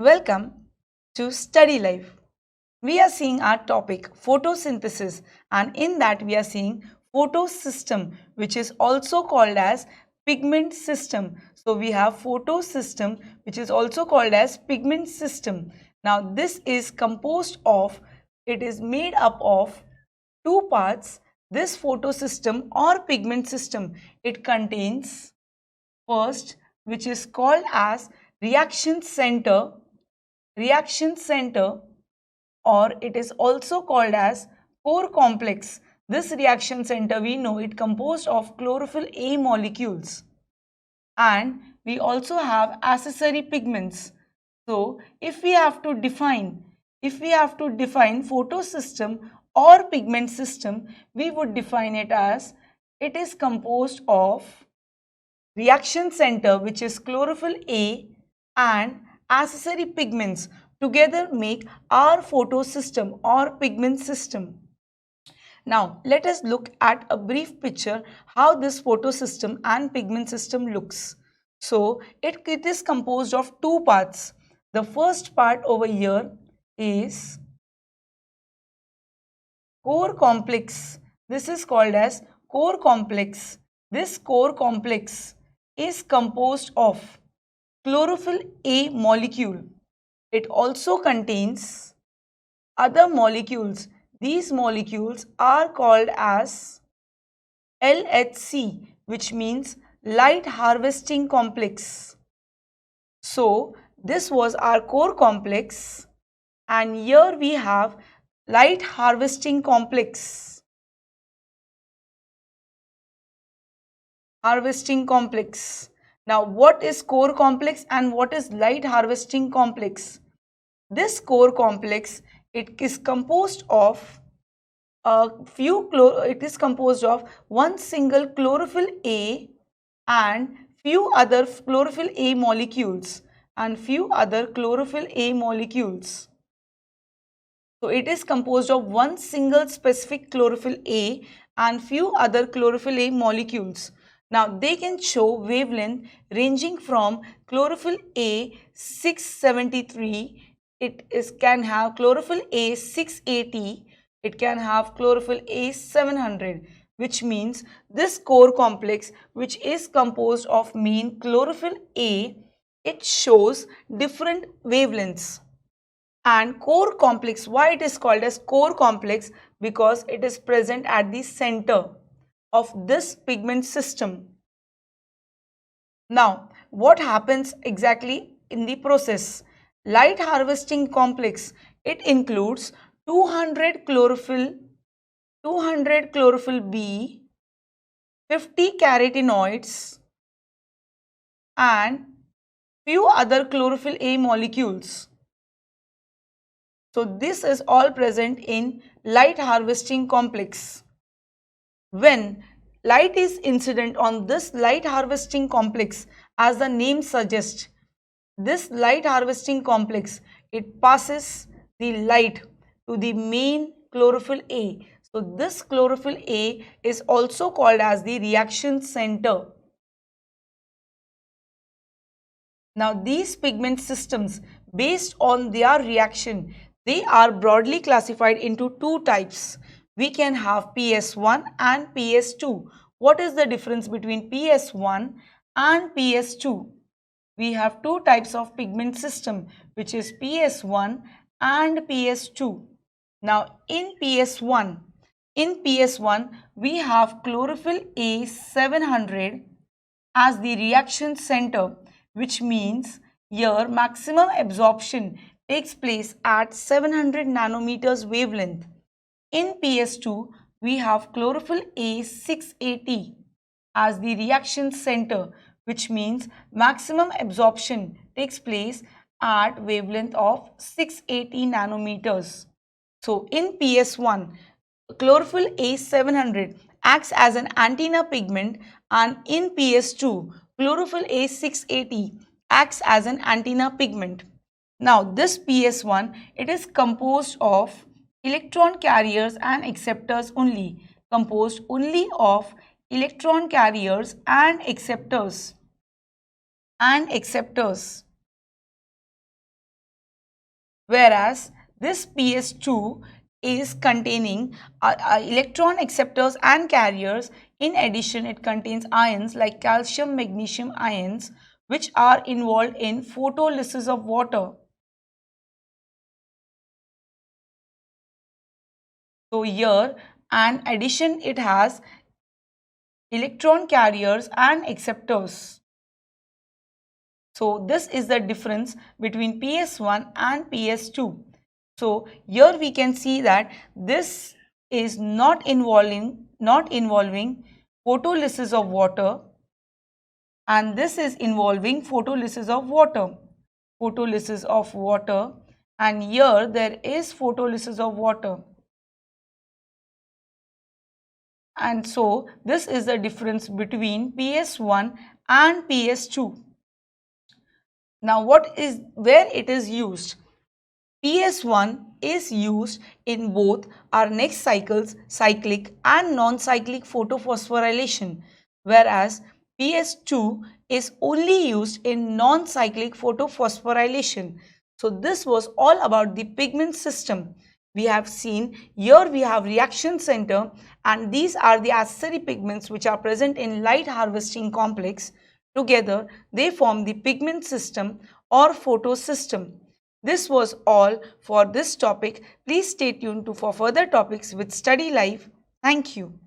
Welcome to Study Life. We are seeing our topic photosynthesis, and in that we are seeing photosystem, which is also called as pigment system. So we have photosystem, which is also called as pigment system. Now this is composed of, it is made up of two parts. This photosystem or pigment system, it contains first, which is called as reaction center, or it is also called as core complex. This reaction center, we know it composed of chlorophyll A molecules, and we also have accessory pigments. So if we have to define photosystem or pigment system, we would define it as it is composed of reaction center, which is chlorophyll A, and accessory pigments together make our photosystem or pigment system. Now let us look at a brief picture how this photosystem and pigment system looks. So it is composed of two parts. The first part over here is core complex. This is called as core complex. This core complex is composed of chlorophyll A molecule. It also contains other molecules. These molecules are called as LHC, which means light harvesting complex. So this was our core complex, and here we have light harvesting complex. Now what is core complex and what is light harvesting complex? This core complex, it is composed of one single chlorophyll A and few other chlorophyll A molecules So it is composed of one single specific chlorophyll A and few other chlorophyll A molecules. Now they can show wavelength ranging from chlorophyll A 673, can have chlorophyll A 680, it can have chlorophyll A 700, which means this core complex, which is composed of main chlorophyll A, it shows different wavelengths. And core complex, why it is called as core complex? Because it is present at the center of this pigment system. Now what happens exactly in the process? Light harvesting complex, it includes 200 chlorophyll B, 50 carotenoids, and few other chlorophyll A molecules. So this is all present in light harvesting complex. When light is incident on this light harvesting complex, as the name suggests, this light harvesting complex, it passes the light to the main chlorophyll A. So this chlorophyll A is also called as the reaction center. Now these pigment systems, based on their reaction, they are broadly classified into two types. We can have PS1 and PS2. What is the difference between PS1 and PS2? We have two types of pigment system, which is PS1 and PS2. Now in PS1, we have chlorophyll A 700 as the reaction center, which means here maximum absorption takes place at 700 nanometers wavelength. In PS2, we have chlorophyll A 680 as the reaction center, which means maximum absorption takes place at wavelength of 680 nanometers. So in PS1, chlorophyll A 700 acts as an antenna pigment, and in PS2, chlorophyll A 680 acts as an antenna pigment. Now this PS1, it is composed of electron carriers and acceptors only, of electron carriers and acceptors. whereas this PS2 is containing electron acceptors and carriers. In addition, it contains ions like calcium, magnesium ions, which are involved in photolysis of water. So here, and addition, it has electron carriers and acceptors. So this is the difference between PS1 and PS2. So here we can see that this is not involving photolysis of water, and this is involving photolysis of water. Photolysis of water, and here there is photolysis of water. And so this is the difference between PS1 and PS2. Now where it is used? PS1 is used in both our next cycles, cyclic and non-cyclic photophosphorylation, whereas PS2 is only used in non-cyclic photophosphorylation. So this was all about the pigment system. We have seen here we have reaction center, and these are the accessory pigments which are present in light harvesting complex. Together they form the pigment system or photosystem. This was all for this topic. Please stay tuned for further topics with Study Life. Thank you.